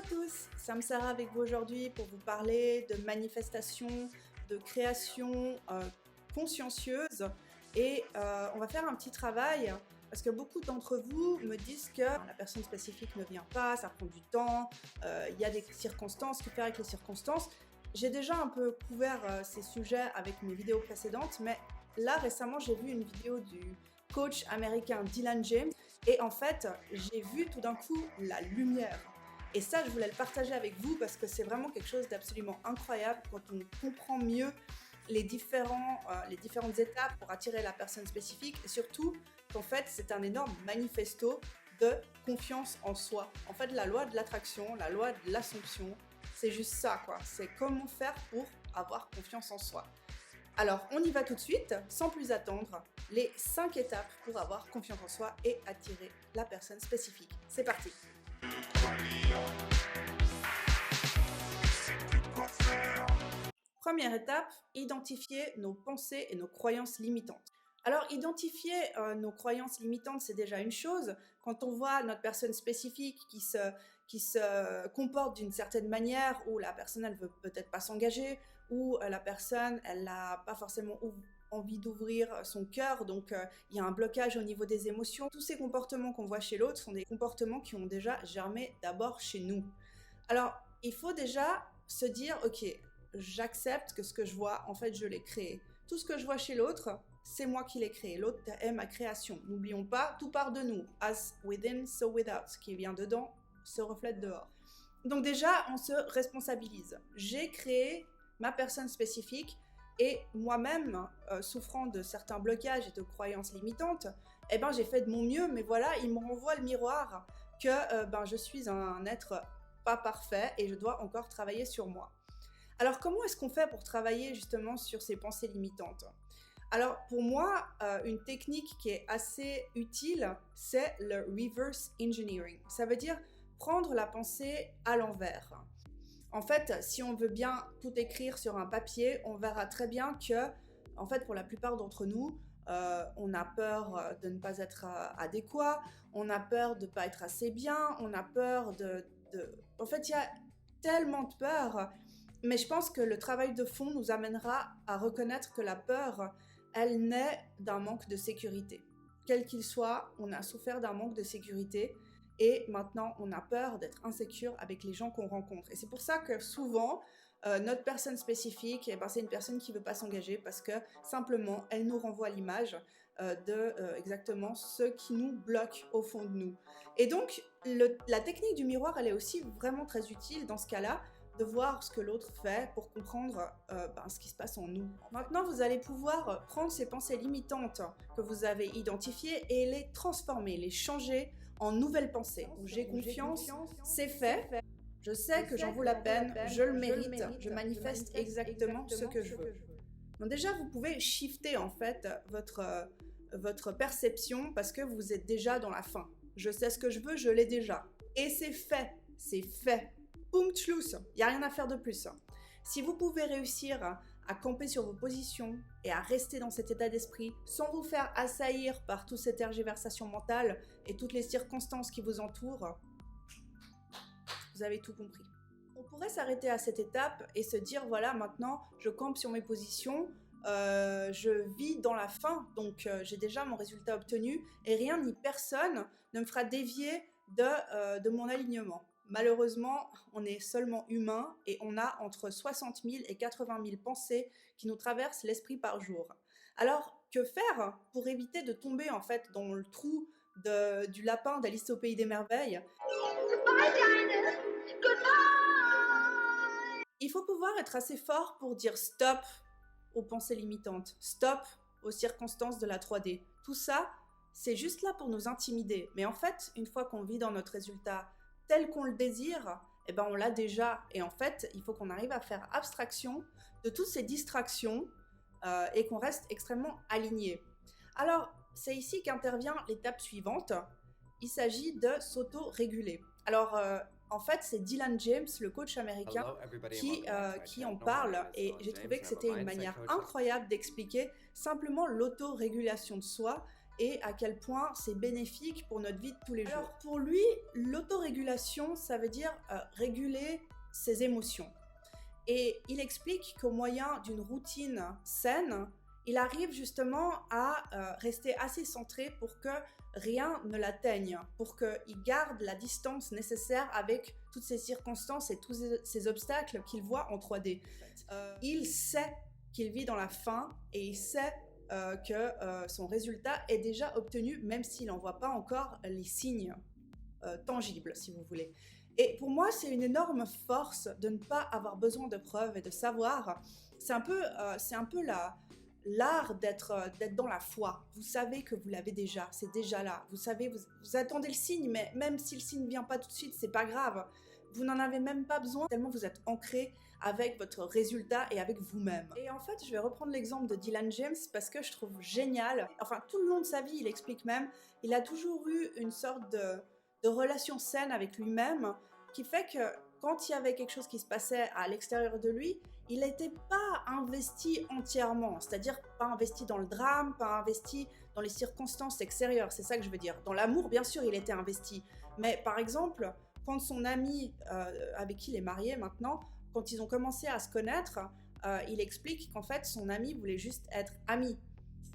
tous, Sam Sarah avec vous aujourd'hui pour vous parler de manifestation, de création consciencieuse et on va faire un petit travail parce que beaucoup d'entre vous me disent que la personne spécifique ne vient pas, ça prend du temps, il y a des circonstances, que faire avec les circonstances. J'ai déjà un peu couvert ces sujets avec mes vidéos précédentes, mais là récemment j'ai vu une vidéo du coach américain Dylan James et en fait j'ai vu tout d'un coup la lumière. Et ça, je voulais le partager avec vous parce que c'est vraiment quelque chose d'absolument incroyable quand on comprend mieux les différentes étapes pour attirer la personne spécifique et surtout qu'en fait, c'est un énorme manifesto de confiance en soi. En fait, la loi de l'attraction, la loi de l'assomption, c'est juste ça, quoi. C'est comment faire pour avoir confiance en soi. Alors, on y va tout de suite, sans plus attendre, les 5 étapes pour avoir confiance en soi et attirer la personne spécifique. C'est parti! Première étape, identifier nos pensées et nos croyances limitantes. Alors, identifier nos croyances limitantes, c'est déjà une chose. Quand on voit notre personne spécifique qui se comporte d'une certaine manière, où la personne, elle veut peut-être pas s'engager, ou la personne, elle n'a pas forcément envie d'ouvrir son cœur, donc il y a un blocage au niveau des émotions. Tous ces comportements qu'on voit chez l'autre sont des comportements qui ont déjà germé d'abord chez nous. Alors, il faut déjà se dire, ok, j'accepte que ce que je vois, en fait, je l'ai créé. Tout ce que je vois chez l'autre, c'est moi qui l'ai créé. L'autre est ma création. N'oublions pas, tout part de nous. As within, so without. Ce qui vient dedans se reflète dehors. Donc déjà, on se responsabilise. J'ai créé ma personne spécifique et moi-même, souffrant de certains blocages et de croyances limitantes, eh ben, j'ai fait de mon mieux, mais voilà, il me renvoie le miroir que je suis un être pas parfait et je dois encore travailler sur moi. Alors, comment est-ce qu'on fait pour travailler justement sur ces pensées limitantes ? Alors, pour moi, une technique qui est assez utile, c'est le reverse engineering. Ça veut dire prendre la pensée à l'envers. En fait, si on veut bien tout écrire sur un papier, on verra très bien que, en fait, pour la plupart d'entre nous, on a peur de ne pas être adéquat, on a peur de ne pas être assez bien, on a peur En fait, il y a tellement de peur, mais je pense que le travail de fond nous amènera à reconnaître que la peur, elle naît d'un manque de sécurité. Quel qu'il soit, on a souffert d'un manque de sécurité et maintenant on a peur d'être insécure avec les gens qu'on rencontre. Et c'est pour ça que souvent, notre personne spécifique, c'est une personne qui ne veut pas s'engager parce que simplement, elle nous renvoie l'image de exactement ce qui nous bloque au fond de nous. Et donc, la technique du miroir, elle est aussi vraiment très utile dans ce cas-là, de voir ce que l'autre fait pour comprendre ce qui se passe en nous. Maintenant, vous allez pouvoir prendre ces pensées limitantes que vous avez identifiées et les transformer, les changer en nouvelles pensées. J'ai confiance, c'est fait, je sais que j'en vaux la peine, je le mérite, je manifeste exactement ce que je veux. Donc déjà, vous pouvez shifter en fait votre perception parce que vous êtes déjà dans la fin. Je sais ce que je veux, je l'ai déjà. Et c'est fait, c'est fait. Punktschluss, il n'y a rien à faire de plus. Si vous pouvez réussir à camper sur vos positions et à rester dans cet état d'esprit sans vous faire assaillir par toutes ces tergiversations mentales et toutes les circonstances qui vous entourent, vous avez tout compris. On pourrait s'arrêter à cette étape et se dire, voilà, maintenant, je campe sur mes positions, je vis dans la fin, donc j'ai déjà mon résultat obtenu et rien ni personne ne me fera dévier de mon alignement. Malheureusement, on est seulement humain et on a entre 60 000 et 80 000 pensées qui nous traversent l'esprit par jour. Alors, que faire pour éviter de tomber en fait dans le trou du lapin d'Alice au Pays des Merveilles ? Goodbye, Dinah. Goodbye. Il faut pouvoir être assez fort pour dire stop aux pensées limitantes, stop aux circonstances de la 3D. Tout ça, c'est juste là pour nous intimider. Mais en fait, une fois qu'on vit dans notre résultat tel qu'on le désire, on l'a déjà. Et en fait, il faut qu'on arrive à faire abstraction de toutes ces distractions et qu'on reste extrêmement aligné. Alors, c'est ici qu'intervient l'étape suivante. Il s'agit de s'auto-réguler. Alors, en fait, c'est Dylan James, le coach américain, qui en parle. Et j'ai trouvé que c'était une manière incroyable d'expliquer simplement l'autorégulation de soi et à quel point c'est bénéfique pour notre vie de tous les jours. Alors pour lui, l'autorégulation, ça veut dire réguler ses émotions. Et il explique qu'au moyen d'une routine saine, il arrive justement à rester assez centré pour que rien ne l'atteigne, pour qu'il garde la distance nécessaire avec toutes ces circonstances et tous ces obstacles qu'il voit en 3D. Il sait qu'il vit dans la faim et il sait que son résultat est déjà obtenu, même s'il n'en voit pas encore les signes tangibles, si vous voulez. Et pour moi, c'est une énorme force de ne pas avoir besoin de preuves et de savoir. C'est un peu l'art d'être dans la foi. Vous savez que vous l'avez déjà, c'est déjà là. Vous savez, vous attendez le signe, mais même si le signe ne vient pas tout de suite, c'est pas grave. Vous n'en avez même pas besoin, tellement vous êtes ancré avec votre résultat et avec vous-même. Et en fait, je vais reprendre l'exemple de Dylan James parce que je trouve génial. Enfin, tout le long de sa vie, il explique même, il a toujours eu une sorte de relation saine avec lui-même qui fait que quand il y avait quelque chose qui se passait à l'extérieur de lui, il n'était pas investi entièrement, c'est-à-dire pas investi dans le drame, pas investi dans les circonstances extérieures, c'est ça que je veux dire. Dans l'amour, bien sûr, il était investi, mais par exemple, quand son ami, avec qui il est marié maintenant, quand ils ont commencé à se connaître, il explique qu'en fait, son ami voulait juste être ami.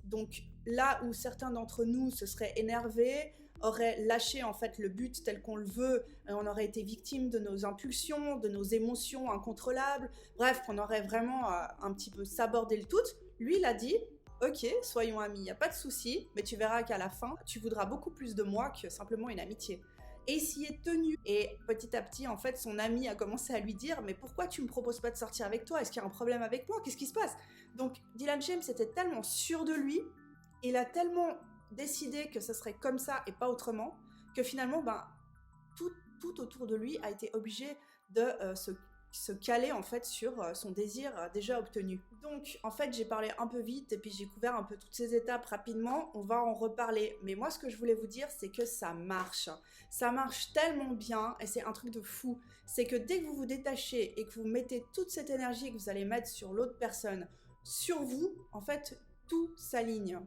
Donc là où certains d'entre nous se seraient énervés, auraient lâché en fait le but tel qu'on le veut, on aurait été victime de nos impulsions, de nos émotions incontrôlables, bref, qu'on aurait vraiment un petit peu sabordé le tout. Lui, il a dit, ok, soyons amis, il n'y a pas de souci, mais tu verras qu'à la fin, tu voudras beaucoup plus de moi que simplement une amitié. Et il s'y est tenu. Et petit à petit, en fait, son ami a commencé à lui dire « Mais pourquoi tu me proposes pas de sortir avec toi? Est-ce qu'il y a un problème avec moi? Qu'est-ce qui se passe ?» Donc, Dylan James était tellement sûr de lui, il a tellement décidé que ce serait comme ça et pas autrement, que finalement, tout autour de lui a été obligé de se caler en fait sur son désir déjà obtenu. Donc en fait j'ai parlé un peu vite et puis j'ai couvert un peu toutes ces étapes rapidement, on va en reparler. Mais moi ce que je voulais vous dire c'est que ça marche tellement bien et c'est un truc de fou. C'est que dès que vous vous détachez et que vous mettez toute cette énergie que vous allez mettre sur l'autre personne, sur vous, en fait tout s'aligne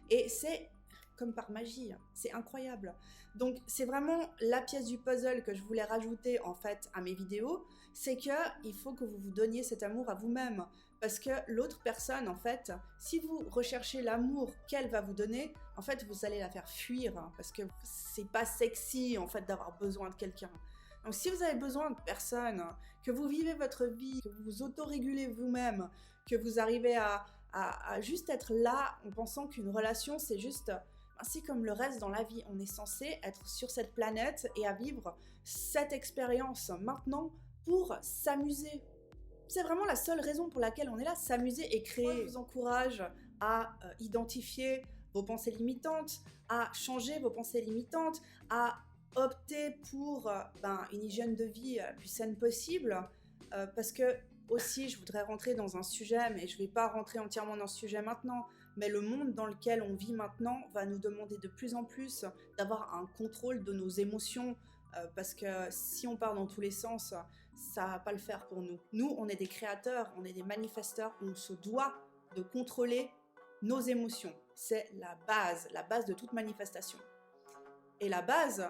et c'est comme par magie, c'est incroyable. Donc c'est vraiment la pièce du puzzle que je voulais rajouter en fait à mes vidéos, c'est que il faut que vous vous donniez cet amour à vous-même, parce que l'autre personne en fait, si vous recherchez l'amour qu'elle va vous donner, en fait vous allez la faire fuir, parce que c'est pas sexy en fait d'avoir besoin de quelqu'un. Donc si vous avez besoin de personne, que vous vivez votre vie, que vous vous autorégulez vous-même, que vous arrivez à juste être là en pensant qu'une relation c'est juste... C'est comme le reste dans la vie, on est censé être sur cette planète et à vivre cette expérience maintenant pour s'amuser. C'est vraiment la seule raison pour laquelle on est là, s'amuser et créer. Moi, je vous encourage à identifier vos pensées limitantes, à changer vos pensées limitantes, à opter pour une hygiène de vie la plus saine possible, parce que aussi, je voudrais rentrer dans un sujet, mais je ne vais pas rentrer entièrement dans ce sujet maintenant, mais le monde dans lequel on vit maintenant va nous demander de plus en plus d'avoir un contrôle de nos émotions, parce que si on part dans tous les sens, ça ne va pas le faire pour nous. Nous, on est des créateurs, on est des manifesteurs, on se doit de contrôler nos émotions. C'est la base de toute manifestation. Et la base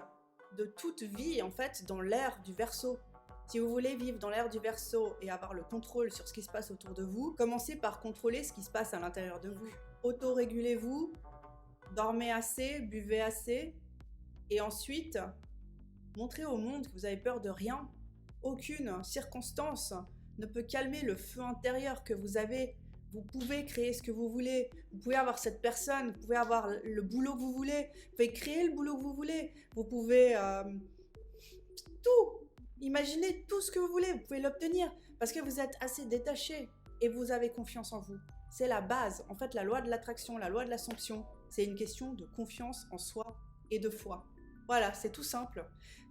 de toute vie, en fait, dans l'ère du Verseau. Si vous voulez vivre dans l'ère du Verseau et avoir le contrôle sur ce qui se passe autour de vous, commencez par contrôler ce qui se passe à l'intérieur de vous. Autorégulez-vous, dormez assez, buvez assez, et ensuite, montrez au monde que vous avez peur de rien. Aucune circonstance ne peut calmer le feu intérieur que vous avez. Vous pouvez créer ce que vous voulez, vous pouvez avoir cette personne, vous pouvez avoir le boulot que vous voulez, vous pouvez créer le boulot que vous voulez, vous pouvez tout. Imaginez tout ce que vous voulez, vous pouvez l'obtenir parce que vous êtes assez détaché et vous avez confiance en vous. C'est la base. En fait, la loi de l'attraction, la loi de l'assomption, c'est une question de confiance en soi et de foi. Voilà, c'est tout simple.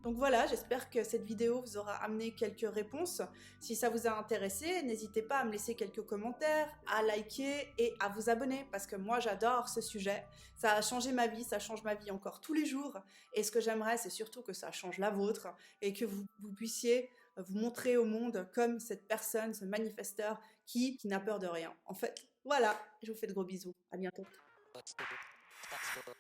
Donc voilà, j'espère que cette vidéo vous aura amené quelques réponses. Si ça vous a intéressé, n'hésitez pas à me laisser quelques commentaires, à liker et à vous abonner parce que moi j'adore ce sujet. Ça a changé ma vie, ça change ma vie encore tous les jours. Et ce que j'aimerais, c'est surtout que ça change la vôtre et que vous puissiez vous montrer au monde comme cette personne, ce manifesteur qui n'a peur de rien. En fait, voilà, je vous fais de gros bisous. À bientôt. Stadsbuch,